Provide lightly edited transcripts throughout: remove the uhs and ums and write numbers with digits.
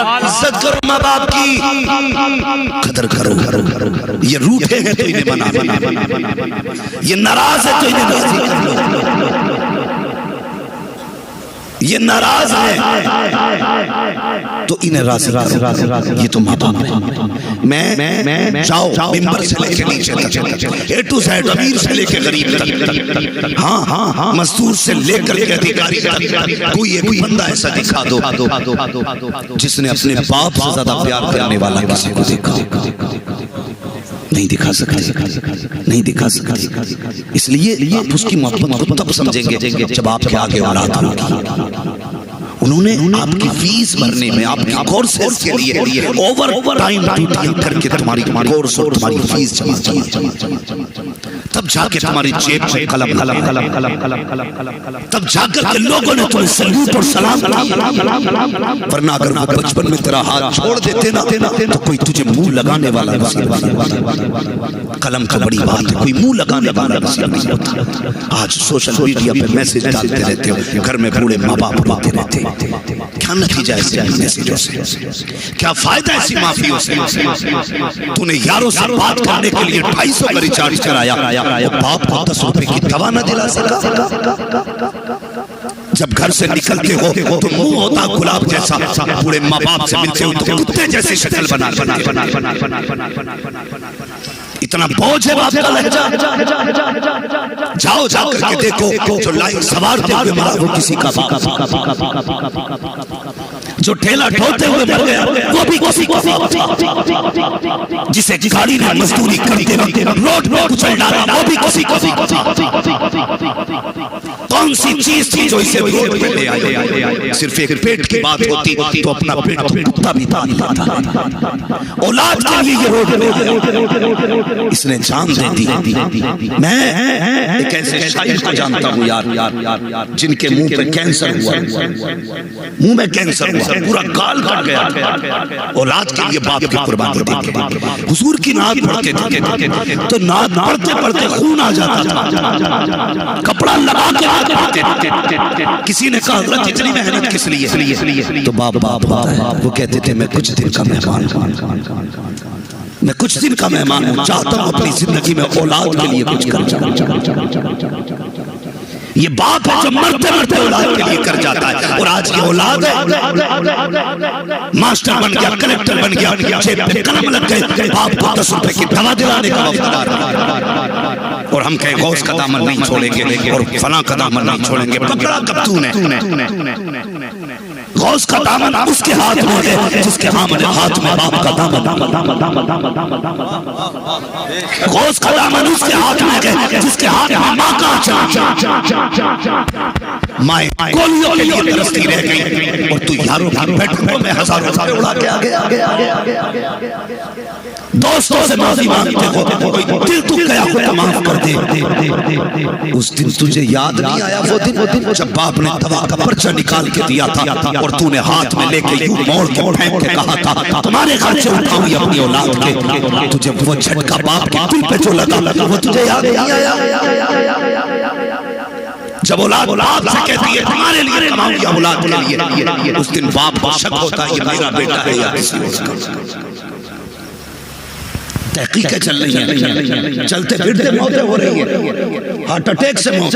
इज्जत करो माँ बाप की, कदर करो। ये रूठे हैं तो इन्हें मना, ये नाराज है तो इन्हें राजी कर लो, ये नाराज है तो इन्हें राजी करो। ये तो माँ बाप है। मैं जाओ मिंबर से लेके नीचे तक, ए टू जेड, अमीर से लेके गरीब तक, हाँ, मजदूर से लेकर के अधिकारी तक, कोई एक बंदा ऐसा दिखा दो जिसने अपने बाप से ज्यादा प्यार करने वाला किसी को देखा। नहीं दिखा सकते, नहीं दिखा सकते। इसलिए आप उसकी मोहब्बत को तब समझेंगे जब आपके आगे औलाद होगी। उन्होंने आपकी फीस भरने में, आपकी कोर्सेज के लिए ओवर टाइम ड्यूटियां करके तुम्हारी कोर्स और तुम्हारी फीस जमा की, तब जाके तुम्हारी जेब में कलम, तब जाकर के लोगों ने तुम्हें सल्यूट और सलाम किया। वरना अगर वो बचपन में तेरा हाथ छोड़ देते ना तो कोई तुझे मुंह लगाने वाला नसीब नहीं होता। कलम का बड़ी बात है, कोई मुंह लगाने वाला नसीब नहीं होता। आज सोशल मीडिया पे मैसेज डालते रहते हो, घर में बूढ़े माँ बाप रोते रहते, क्या नतीजा ऐसे मैसेजों से, क्या फायदा ऐसी माफियों से? तूने यारों से बात करने के लिए 250 का रिचार्ज कराया, बाप को 10 रुपए की दवा न दिला सका। जब घर से निकलते हो तो मुंह होता गुलाब जैसा, बूढ़े माँ बाप से मिलते हो तो कुत्ते जैसे शक्ल बना। इतना बोझ है बाप का लहजा। जाओ करके देखो, जो लाइन सवार थे मरा वो किसी का बाप, जो ठेला ढोते हुए मर गया वो भी किसी का बाप, जिसे गाड़ी ने मजदूरी करते वक्त रोड पे कुचल डाला वो भी किसी का बाप। कौन सी चीज थी जो इसे रोड पे ले आई? सिर्फ एक पेट की बात होती तो अपना पेट कुत्ता भी पाल लेता। औलाद के लिए ये रोड पे इसने जान दे दी। मैं एक ऐसे शायर को जानता हूँ यार, जिनके मुंह पे कैंसर हुआ, मुंह में कैंसर हुआ, पूरा गाल कट गया। औलाद के लिए बाप की कुर्बानी देके हुजूर की नात पढ़ते थे तो नात पढ़ते पढ़ते खून आ जाता था, कपड़ा लगा के पढ़ते थे। किसी ने कहा हज़रत इतनी मेहनत किस लिए? तो बाप वो कहते थे मैं कुछ दिन का मेहमान, मैं कुछ दिन का मेहमान हूँ, चाहता हूँ अपनी जिंदगी में औलाद के लिए कुछ कर जाऊं। ये बाप है जो मरते मरते औलाद के लिए कर जाता है। और आज की औलाद है मास्टर बन गया, कलेक्टर बन गया, जेब पे कलम लग गए, बाप को 10 रुपए की दवा दिलाने का वफादार। और हम कहें गौस का दामन नहीं छोड़ेंगे और फलां का दामन नहीं छोड़ेंगे। पकड़ा कब तूने? गौस का दामन उसके हाथ में है जिसके हाथ में बाप का दामन। गौस का दामन उसके हाथ में है जिसके हाथ में माँ का माए गोलियों के लिए तरसती रह गई और तू यारों की बैठकों में हजारों उड़ा के आगे। दोस्तों से माफी मांगते हो, दिल तू गया हो तो माफ कर दे। उस दिन तुझे याद नहीं आया वो दिन जब बाप ने दवा का पर्चा निकाल के दिया था और तूने हाथ में लेके यूं मोड़ के फेंक के कहा था तुम्हारे खर्चे उठाऊंगी अपनी औलाद के। तुझे वो झटका बाप के दिल पे जो लगा वो तुझे याद नहीं आया? जब औलाद से कहती है तुम्हारे लिए कमाऊंगी औलाद के लिए, उस दिन बाप को शक होता है ये मेरा बेटा है या किसी और का। तहकीकें चल रही हैं, चलते फिरते मौतें हो रही है, हार्ट अटैक से मौत।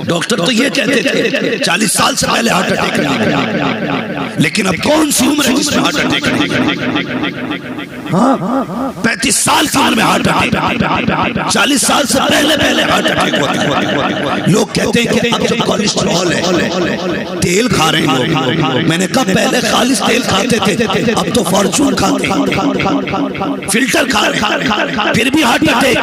डॉक्टर तो ये कहते थे 40 साल से पहले हार्ट अटैक नहीं, लेकिन अब कौन सी उम्र है जिसमें हार्ट अटैक नहीं? 35 साल की उम्र में हार्ट अटैक, 40 साल से पहले हार्ट अटैक होता है। लोग कहते हैं कि अब जो कोलेस्ट्रॉल है, तेल खा रहे हैं लोग। मैंने कहा पहले खालिस तेल खाते थे, अब तो फॉर्चून खाते हैं, फिल्टर खा रहे, फिर भी हार्ट अटैक।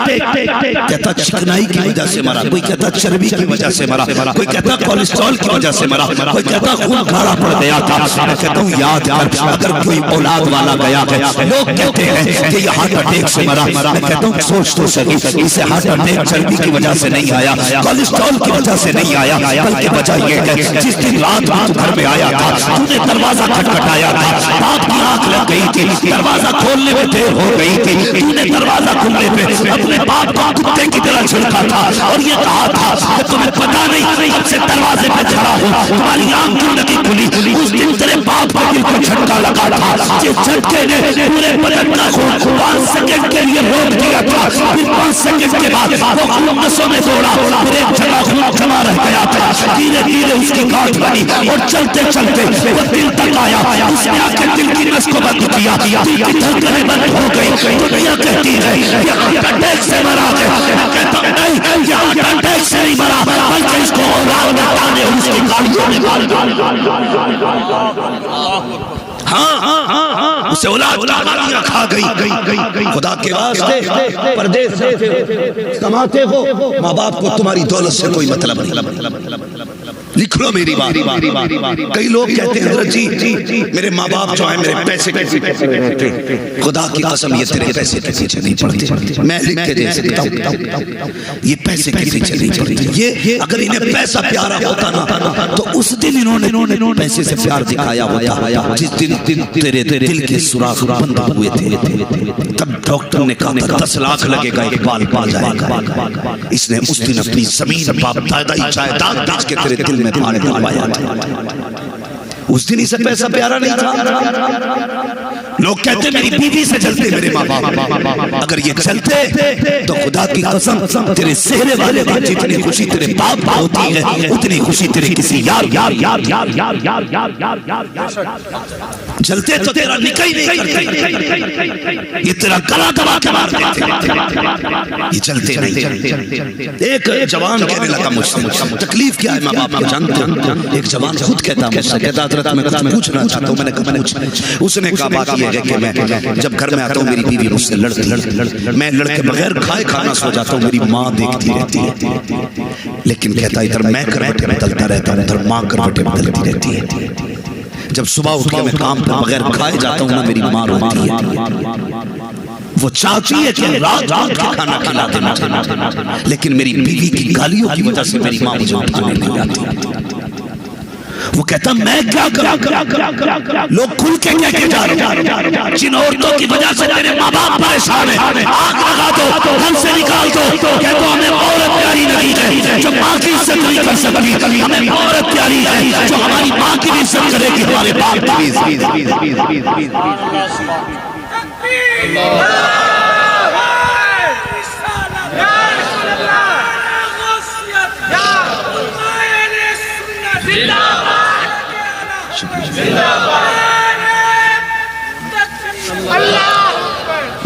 कहता चिकनाई की वजह से मरा, कोई कहता चर्बी की वजह से मरा, कोई कहता कोलेस्ट्रॉल की वजह से मरा, कोई कहता खून गाढ़ा पड़ गया था। मैं कहता हूँ याद कर, अगर कोई औलाद वाला गया है, लोग कहते हैं कि ये हार्ट अटैक से मरा, मैं कहता हूँ सोच तो सही, इसे हार्ट अटैक चर्बी की वजह से नहीं आया, कोलेस्ट्रॉल की वजह से नहीं आया, बल्कि वजह ये है जिस दिन रात में तू घर में आया था, तूने दरवाजा खटखटाया था, बाप की आंख लग गई थी, दरवाजा खोलने में देर हो गई थी, तूने दरवाजा खोलने पे अपने बाप को कुत्ते की तरह झुलका था और ये कहा था कि तुम्हें पता नहीं सबसे दरवाजे पे खड़ा हूँ, तुम्हारी आंख क्यों नहीं खुली? उस दिन तेरे बाप को दिल को झटका लगा जिस झटके ने पूरे बदन का खून 5 सेकंड के लिए रोक दिया था, फिर 5 सेकंड के बाद वो खून नसों में दौड़ा, फिर एक जगह खून जमा रह गया था, धीरे धीरे उसकी गांठ बनी और चलते चलते वो दिल तक आया। उसने आके दिल की नस को बंद किया, दिल की धड़कनें बंद हो गई। दुनिया कहती है ये हार्ट अटैक से मरा है, मैं कहता हूं नहीं, ये हार्ट अटैक से नहीं मरा, बल्कि इसको औलाद में डाले उसकी गाड़ियों में डाल। हाँ, उसे औलाद गालियां खा गई। खुदा के वास्ते परदेश से कमाते हो, माँ बाप को तुम्हारी दौलत से कोई मतलब नहीं। लिख लो मेरी बात। कई लोग कहते हैं जी मेरे माँ बाप जो है मेरे पैसे के पीछे रहते। खुदा की कसम ये तेरे पैसे के पीछे नहीं पड़ते, मैं लिख के दे सकता हूँ, ये पैसे के पीछे नहीं पड़ते। ये अगर इन्हें पैसा प्यारा होता ना तो उस दिन इन्होंने पैसे से प्यार दिखाया होता। जिस दिन तेरे दिल के सुराख बंद हुए थे तब डॉक्टर ने कहा 10 लाख लगेगा, एक बाल पाल जाएगा। इसने उस दिन अपनी जमीन बाप दादा ही जायदाद बेच के तेरे दिल में पानी डलवाया था। उस दिन इसे पैसा प्यारा नहीं था। लोग कहते मेरी बीवी से चलते मेरे माँ बाप, अगर ये चलते तो खुदा की कसम तेरे सेहरे वाले दिन जितनी खुशी तेरे बाप होती है उतनी खुशी तेरे किसी यार चलते तो तेरा निकाह ही नहीं करते, ये तेरा गला दबा के मार देते, ये चलते नहीं। एक जवान कहने लगा मुझसे तकलीफ क्या है माँ बाप को जानते हो? एक जवान खुद कहता मुझसे, कहता हज़रत मैं कुछ पूछना चाहता हूँ। मैंने कहा उसने कहा बात ये है कि मैं जब घर में आता हूँ मेरी बीवी मुझसे लड़ती, मैं लड़के बगैर खाए खाना सो जाता हूँ, मेरी माँ देखती रहती है। लेकिन कहता इधर मैं करवटें बदलता रहता हूँ, उधर माँ करवटें बदलती रहती है। जब सुबह उठ के मैं काम पर बगैर खाए जाता हूँ ना मेरी माँ रोती है, वो चाहती है कि रात रात का खाना खिला देना, लेकिन मेरी बीवी की गालियों की वजह से मेरी माँ मुझे उठाने नहीं आती। वो कहता मैं क्या करूं? लोग खुल के कह के जा रहे, जिन औरतों की वजह से तेरे माँ बाप परेशान है आग लगा दो, घर से निकाल दो। कहते हमें औरत प्यारी नहीं है जो माँ की इज्जत नहीं कर सकती, हमें औरत प्यारी है जो हमारी माँ की भी इज्जत करेगी, हमारे बाप की भी।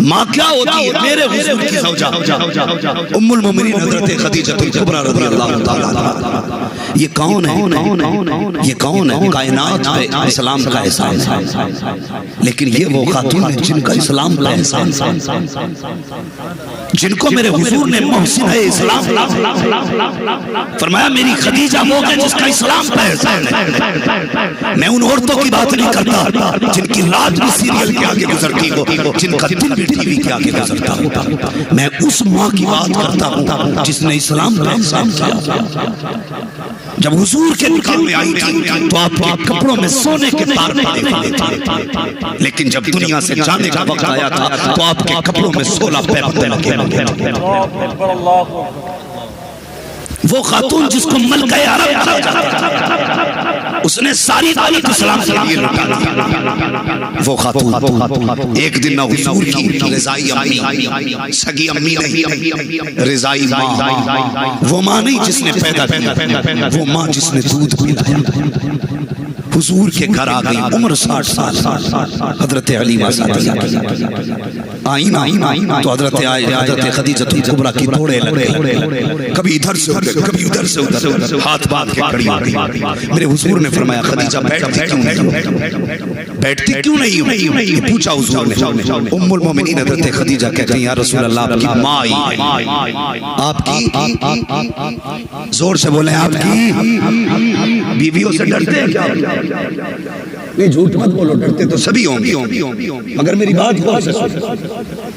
माँ क्या होती है? मेरे हुजूर की ज़ौजा उम्मुल मोमिनीन हज़रत खदीजतुल कुबरा रज़ियल्लाहु ताला अन्हा। ये कौन है? ये कौन है? कायनात पे इस्लाम का एहसास है, लेकिन ये वो खातून है जिनका इस्लाम का एहसास है, जिनको मेरे हुजूर ने मोहसिन है इस्लाम फरमाया। मेरी खदीजा वो है जिसका इस्लाम का एहसास है। मैं उन औरतों की बात नहीं करता जिनकी रात भी सीरियल के आगे गुजरती हो, जिनका दिन भी टीवी के आगे गुजरता हो। मैं उस माँ की बात करता हूँ जिसने इस्लाम का एहसास किया। जब हुजूर के निकाह में आई थी तो आपके कपड़ों में सोने के तार पड़े थे, लेकिन जब दुनिया से जाने का वक्त आया था तो आपके कपड़ों में 16 पैबंद लगे। वो खातून जिसको मलका अरब कहा जाता था, उसने सारी दौलत इस्लाम के लिए लुटा दी। वो खातून एक दिन ना हुजूर की रिज़ाई अम्मी, सगी अम्मी नहीं, रिज़ाई माँ, वो माँ नहीं जिसने पैदा किया, वो माँ जिसने दूध पिलाया, हुजूर के घर आ गई। उम्र 60 साल। हजरत हलीमा आई ना तो हजरत खदीजतुल कुबरा की दौड़े लग गई, कभी इधर से उधर कभी उधर से उधर, हाथ बांध के खड़ी हो गई। मेरे हुजूर ने फरमाया खदीजा बैठती क्यों नहीं? पूछा हुजूर ने। उम्मुल मोमिनीन हजरत खदीजा कहती हैं या रसूल अल्लाह आपकी माँ आई। आपकी? जोर से बोले आपकी बीवियों से डरते हैं क्या? नहीं झूठ मत बोलो, डरते तो सभी होंगे, मगर मेरी बात को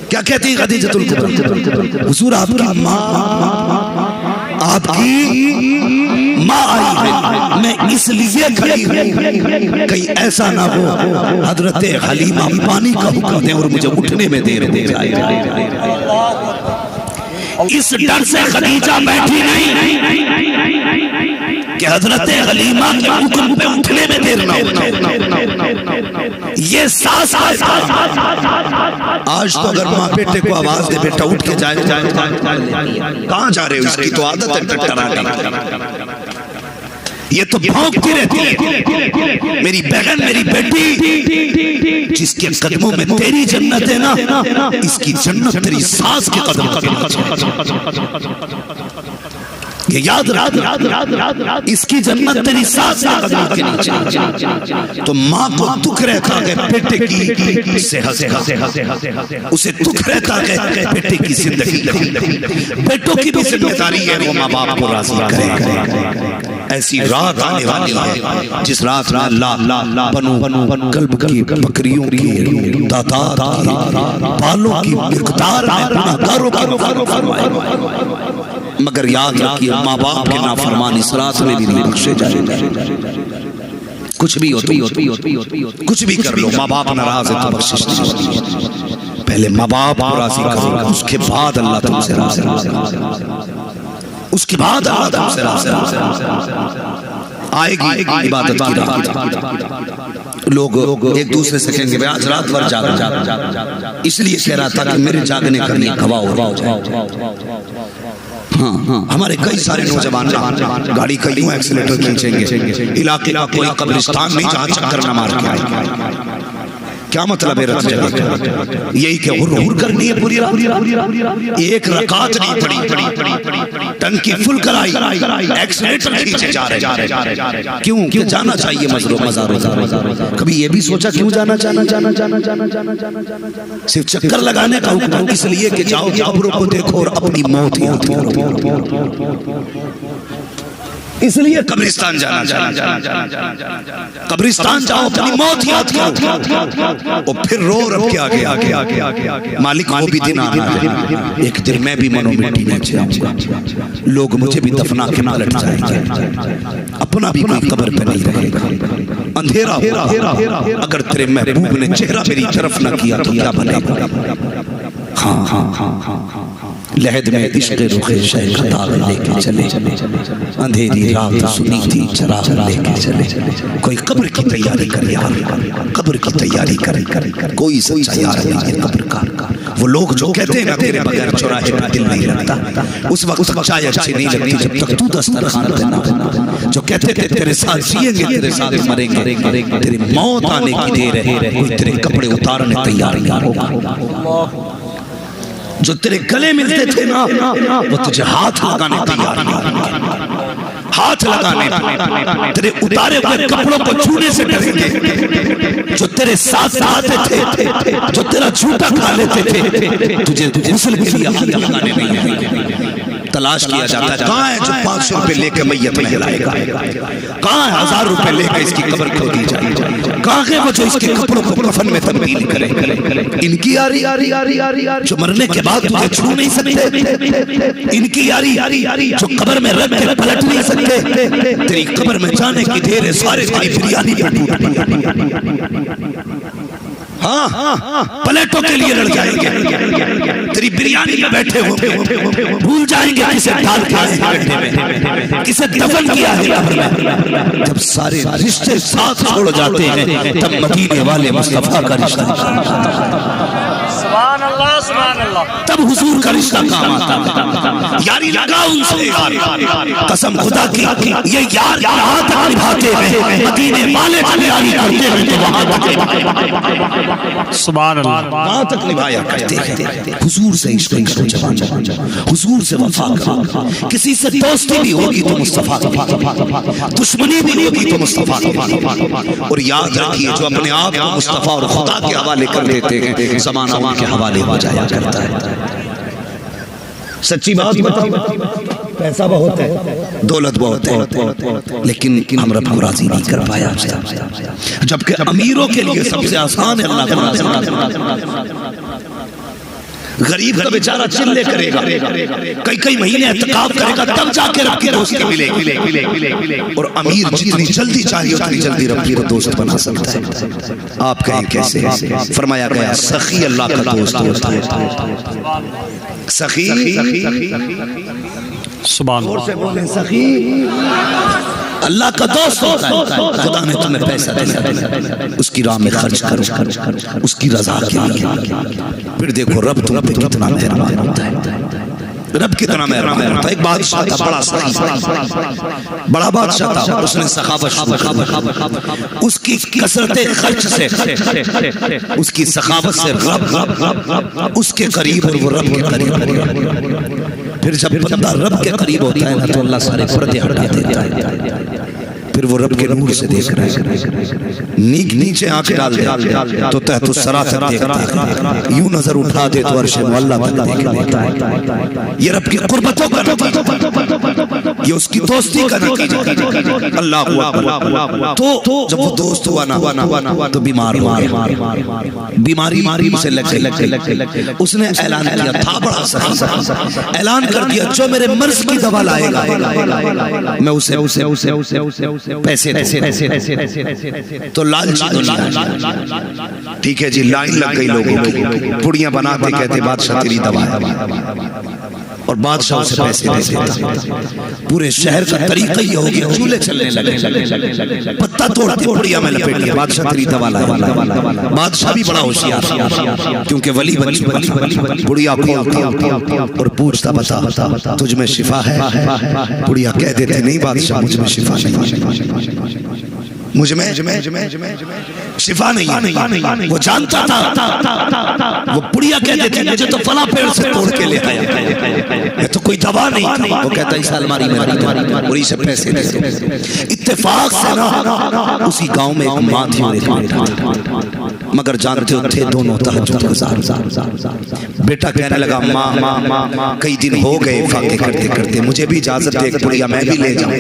क्या कहती है खदीजतुल कुबरा? हुजूर आपकी माँ आई है, मैं इसलिए खड़ी हूँ कहीं ऐसा ना हो हजरत हलीमा पानी का हुक्म दें और मुझे उठने में देर हो जाए। इस डर से खदीजा बैठी नहीं, कि हजरत हलीमा के हुक्म पे उठने में देर ना हो। ये सास आज तो अगर माँ बेटे को आवाज दे बेटा उठ के जाए, कहाँ जा रहे हो, इसकी तो आदत है टटराने। ये तो भौंकती रहती है, मेरी बहन मेरी बेटी, जिसके कदमों में तेरी जन्नत है ना, इसकी जन्नत तेरी सास के कदम के नीचे। ये याद रख, इसकी जन्नत तेरी सास के कदम के नीचे। तो माँ को दुख रहता है बेटे की सेहत, उसे दुख रहता है बेटे की जिंदगी। बेटों की भी जिम्मेदारी है वो माँ बाप को राजी करे। ऐसी रात आने वाली है जिस रात में अल्लाह बनो कल्ब की बकरियों की तादाद बालों की मिकदार में गुनाहगारों का फरमाएगा। मगर याद रखिए माँ बाप के नाफरमान इस रात में भी नहीं बख्शे जाएंगे। कुछ भी हो, कुछ भी कर लो, माँ बाप नाराज है तो बख्शिश नहीं। पहले माँ बाप को राजी करो, उसके बाद अल्लाह तुमसे राजी, उसके बाद अल्लाह तुमसे राजी आएगी इबादत की रात। लोग एक दूसरे से कहेंगे आज रात भर जागा, इसलिए कह रहा था कि मेरे जागने का नहीं गवाह हो। हाँ, हमारे कई सारे नौजवान गाड़ी का यूं एक्सीलेटर खींचेंगे, इलाके का कोई कब्रिस्तान नहीं जहाँ चक्कर न मार के आए। क्या मतलब है रत जगह? यही क्या हुर करनी है पूरी रात? एक रकात नहीं पड़ी, टंकी फुल कराई, एक्सीलेटर खींचे जा रहे। क्यों? जाना चाहिए मज़ारों। कभी ये भी सोचा क्यों जाना? सिर्फ चक्कर लगाने का हुक्म इसलिए कि जाओ कब्रों को देखो और अपनी मौत याद करो, इसलिए कब्रिस्तान जाना। कब्रिस्तान जाओ, अपनी मौत याद करो और फिर रो रब के आगे मालिक वो भी दिन आना है, एक दिन मैं भी मनो मिट्टी में जाऊंगा, लोग मुझे भी दफना के पलट जाएंगे, अपना भी कोई कब्र पे नहीं रहेगा, अंधेरा होगा। अगर तेरे महबूब ने चेहरा मेरी तरफ न किया तो क्या बनेगा? हाँ, लहद में इश्क़ रुख़े शह का ताग लेके चले, अंधेरी रात सुनी थी चराग लेके चले। कोई कब्र की तैयारी कर यार, कब्र की तैयारी कर। कोई सच्चा यार नहीं है कब्र का। वो लोग जो कहते हैं ना तेरे बगैर चौराहे पे दिल नहीं लगता, उस वक्त चाय अच्छी नहीं लगती जब तक तू दस्तरखान पे ना। जो कहते थे तेरे साथ जिएंगे तेरे साथ मरेंगे, तेरी मौत आने की देर है, कोई तेरे कपड़े उतारने तैयार नहीं होगा। जो तेरे गले मिलते थे ना वो तुझे हाथ लगाने तैयार नहीं, हाथ लगाने तेरे उतारे हुए कपड़ों को छूने से डरेंगे। जो तेरे साथ आते थे, जो तेरा झूठा खा लेते थे, तुझे गुस्ल के लिए हाथ लगाने नहीं आएंगे। तलाश किया जाता है कहाँ है जो 500 रुपए लेके मैयत में लाएगा, कहाँ है 1000 रुपए लेकर इसकी कब्र खोद दी जाएगी, कहाँ है वो जो इसके कपड़ों को कफन में तब्दील करे। इनकी यारी जो मरने के बाद तुझे छू नहीं सकते, इनकी यारी जो कब्र में रख के पलट नहीं सकते। तेरी कब्र में जाने की देर है, सारे तेरी बिरयानी पे टूट पड़ी। हाँ, प्लेटों के लिए लड़ जाएंगे, तेरी बिरयानी में बैठे हो, भूल जाएंगे किसे डाल के आए गड्ढे में, किसे दफन किया है कब्र में। जब सारे रिश्ते साथ छोड़ जाते हैं तब मदीने वाले मुस्तफा का रिश्ता, सुभान अल्लाह, तब हुजूर का रिश्ता काम आता है। यारी लगा उनसे, कसम खुदा की ये यार यहाँ तक निभाते हैं, मदीने वाले यारी करते हैं तो वहाँ तक, सुभान अल्लाह, वहाँ तक निभाया करते हैं। हुजूर से इश्क करो जवान, हुजूर से वफा करो। किसी से दोस्ती भी होगी तो मुस्तफा, दुश्मनी भी होगी तो मुस्तफा। और याद रखिए जो अपने आप को मुस्तफा और खुदा के हवाले कर देते हैं, ज़माना उनके हवाले हो जाया करता है। सच्ची बात बताओ, पैसा बहुत है, दौलत बहुत है, लेकिन हम रब को राजी नहीं कर पाया। जबकि अमीरों के लिए सबसे आसान है अल्लाह को राजी। गरीब का बेचारा चिल्ले करेगा, कई महीने इत्तिकाफ करेगा तब जाके रब की दोस्ती मिलेगी। और अमीर जितनी जल्दी चाहिए उतनी जल्दी रब की दोस्त बना सकता है। आप कहें कैसे? फरमाया गया सखी अल्लाह का दोस्त होता है। सखी, सुभान अल्लाह, सखी अल्लाह का दोस्त होता है, खुदा ने तुम्हें पैसा दिया, उसकी राह में खर्च करो, उसकी रजा के लिए। फिर देखो रब तुम पे कितना मेहरबान होता है, रब कितना मेहरबान होता है। एक बादशाह था, बड़ा सखी, बड़ा बादशाह था, उसने सखावत शुरू की। उसकी कसरते खर्च से, उसकी सखावत से रब उसके करीब और वो रब के करीब। फिर जब बंदा रब के करीब होता है ना तो अल्लाह सारे पर्दे हटा देता है। फिर वो रब के नूर से देख रहे हैं, नीचे आंखें डाल दे तो तहत सरा तक देखता है, यूं नजर उठा दे तो अर्श मुअल्ला तक देख लेता है। ये रब की कुर्बतों का नतीजा, ये उसकी दोस्ती का नतीजा। अल्लाह अकबर। तो जब वो दोस्त हुआ ना तो बीमार हुआ, बीमारी से लग उसने ऐलान किया था, बड़ा सही ऐलान कर दिया, जो मेरे मर्ज की दवा लाएगा मैं उसे पैसे तो लालची दुनिया। ठीक है जी, लाइन लग गई लोगों की, पुड़ियां बनाते कहते बादशाह तेरी दवा है, और बादशाह से पैसे देते। पूरे शहर का तरीका ये हो गया, चूल्हे चलने लगे, पत्ता तोड़ते पुड़िया में लपेट लिया, बादशाह तेरी दवा लाया। बादशाह भी बड़ा होशियार, क्योंकि वली पुड़िया खोलता और पूछता बता तुझ में शिफा है? पुड़िया कह देते नहीं बादशाह, मुझ में शिफा नहीं, मुझ में शिफा नहीं है। वो जानता था, वो पुड़िया कह देती मुझे तो फला पेड़ से तोड़ के ले आया, ये तो कोई दवा नहीं। वो कहता इस अलमारी में और इसे पैसे दे दो। इत्तेफाक से ना उसी गांव में एक माँ थी और एक बेटा था, मगर जानते हो थे दोनों तहज्जुद गुज़ार। बेटा कहने लगा माँ कई दिन हो गए फाके करते करते, मुझे भी इजाजत दे, पुड़िया मैं भी ले जाऊं,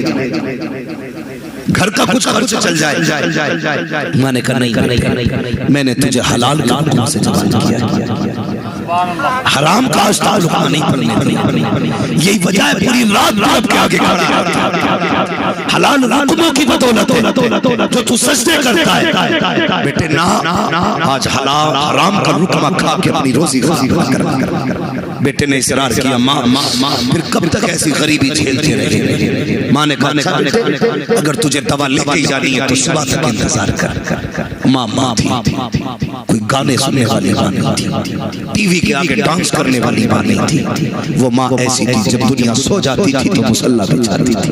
घर का कुछ खर्च चल जाए। मैंने कहा नहीं, मैंने तुझे हलाल काम से जवान किया, हराम का आज ताल्लुक नहीं पड़ने। यही वजह है पूरी रात रब के आगे खड़ा, हलाल हुक्मों की बदौलत जो तू सजदे करता है। बेटे ना, आज हलाल हराम का रुकमा खा के अपनी रोजी कर। बेटे ने इसरार किया, माँ फिर कब तक ऐसी गरीबी झेलते रहे? माँ ने कहा अगर तुझे दवा लेके जानी है तो सुबह तक इंतजार कर। माँ थी, कोई गाने सुनने वाली माँ नहीं थी, टीवी के आगे डांस करने वाली माँ नहीं थी। वो माँ ऐसी थी जब दुनिया सो जाती थी तो मुसल्ला बिछाती थी,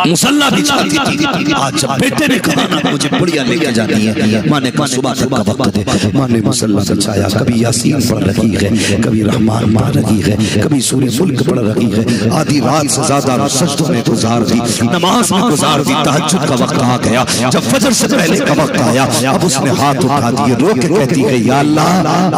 मुसल्ला बिछाती थी। आज जब बेटे ने कहा ना मुझे पुड़िया लेके जानी है, माँ ने कहा सुबह तक का वक्त दे। माँ ने मुसल्ला बिछाया, कभी यासीन पढ़ रही है, कभी रहमान पढ़ रही है, कभी सूरह मुल्क पढ़ रही है। आधी रात से ज्यादा सजदों में गुजार दी, नमाज में गुजार दी। तहज्जुद का वक्त आ गया, जब फजर से पहले का वक्त आया, अब उसने हाथ उठा दिए, रो के कहती है या अल्लाह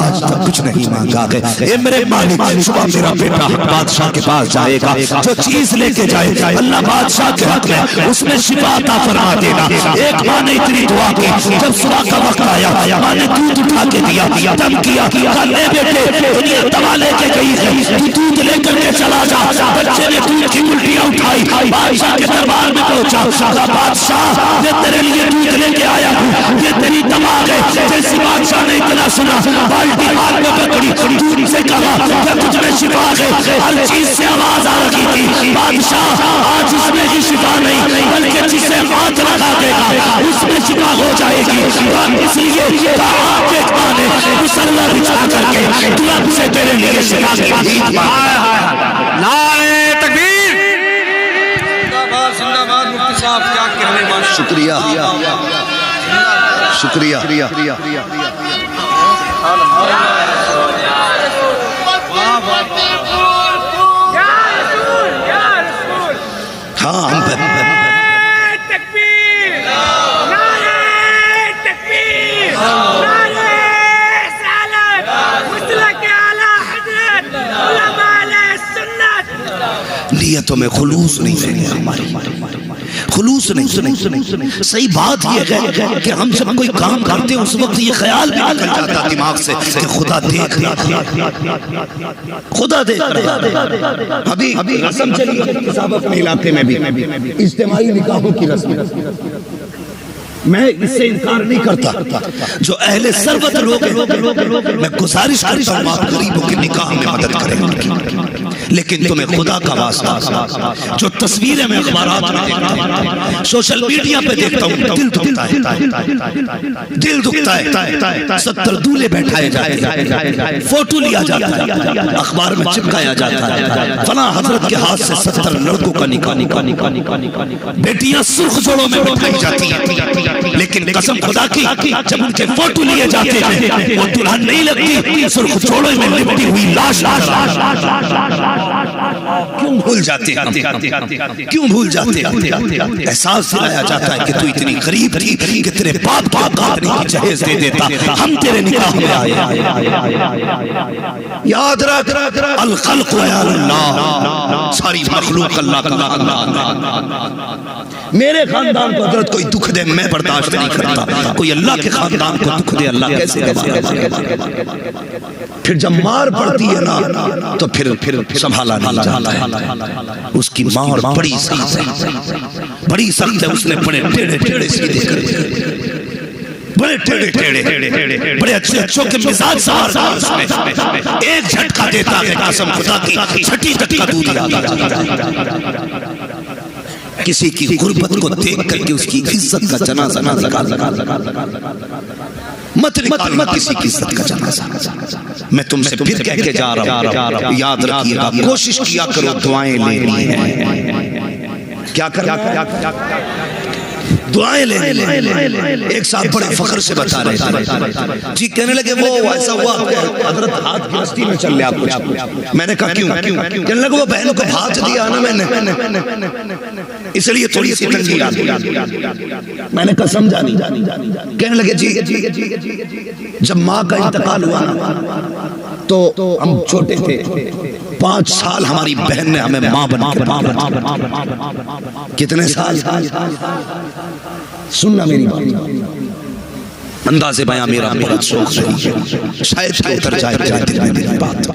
आज तक कुछ नहीं मांगा है, ए मेरे मालिक सुबह मेरा बेटा बादशाह के पास जाएगा, जो चीज लेके जाएगा अल्लाह बादशाह के हक में उसमें शिफा अता फरमा देना। एक माँ ने इतनी दुआ की, जब सुबह का वक्त आया माँ ने दूध उठा के दिया, दम किया, ले बेटे दुनिया दवा लेके गई है, तू दूध लेकर के चला जा। बच्चे ने दूध की उल्टियां उठाई, बादशाह के दरबार में पहुंचा। बादशाह ये तेरे लिए दूध लेके आया हूँ, ये तेरी दवा है। जैसे बादशाह ने इतना सुना, बाल्टी हाथ में पकड़ी, दूध से कहा क्या तुझ में शिफा है? हर चीज से आवाज आ रही थी, बादशाह आज उसमें ही शिफा नहीं, बल्कि जिसे हाथ लगा देगा उसमें शिफा हो जाएगी। इसलिए आपके माने मुसल्ला बिछा करके तुरंत से तेरे लिए शिफा की। नारे तकबीर, जिंदाबाद जिंदाबाद। मुफ्ती साहब क्या कहने, शुक्रिया शुक्रिया। हाँ हम नियतों में खुलूस नहीं है, हमारी खुलूस नहीं। सही बात यह है कि हम जब कोई काम करते उस वक्त ये ख्याल भी निकल जाता दिमाग से कि खुदा देख रहा, खुदा देख रहा। अभी रस्म चली अपने इलाके में भी इज्तिमाई निकाहों की रस्म, मैं इससे इनकार नहीं करता। जो अहले सरवत लोग मैं गुजारिश करता हूँ आप गरीबों के निकाह में मदद करें, लेकिन तुम्हें खुदा का वास्ता, जो तस्वीरें मैं अखबारात में देखता हूं, सोशल मीडिया पे देखता हूं, दिल दुखता है, दिल दुखता है। 70 दूल्हे बैठाए जाते हैं, फोटो लिया जाता है, अखबार में चिपकाया जाता है, फला हजरत के हाथ से 70 लड़कों का निकाह, बेटियां सुर्ख जोड़ों में बैठाई जाती हैं, लेकिन कसम खुदा की जब उनके फोटो लिए जाते हैं वो दुल्हन नहीं लगती, सुर्ख जोड़ों में लिपटी हुई लाश। क्यों भूल जाते हैं, क्यों भूल जाते हैं? एहसास दिलाया जाता है कि तू इतनी गरीब थी कि तेरे बाप का काटने की जहेज दे देता, हम तेरे निकाह में आए। याद रख, अल खल्क़ व अल्लाह, सारी मखलूक अल्लाह का खानदान। मेरे खानदान को हजरत कोई दुख दे मैं बर्दाश्त नहीं करता, कोई अल्लाह के खानदान को दुख दे अल्लाह कैसे गवाएगा? फिर जब मार पड़ती है ना तो फिर संभाला नहीं जाता है। उसकी मार बड़ी सख्त है, बड़ी सख्त है। उसने बड़े टेढ़े टेढ़े सीधे कर दिए, बड़े टेढ़े टेढ़े बड़े अच्छे अच्छों के मिजाज सवार उसमें एक झटका देता है, कसम खुदा की छठी तक का दूध आता। किसी की गुर्बत को देख करके उसकी इज्जत का जनाजा मत किसी की इज्जत का जनाजा। मैं तुमसे फिर कह के जा रहा हूं, याद रखिएगा, कोशिश किया करो दुआएं लेनी है। क्या कर दुआएं ले। एक साहब बड़े फख्र से बता रहे थे जी, कहने लगे वो ऐसा हुआ हजरत हाथ गिरफ्ती में चल लिया कुछ। मैंने कहा क्यों? कहने लगे वो बहनों को भाग दिया ना मैंने, इसलिए थोड़ी सी तंगी आ गई। मैंने कहा समझा नहीं। कहने लगे जी जब माँ का इंतकाल हुआ ना तो हम छोटे थे, 5 साल हमारी बहन ने हमें माँ बना के कितने साल? सुनना मेरी बात, अंदाज़े बयां मेरा बहुत शौक है, शायद उतर जाए दिल में मेरी बात।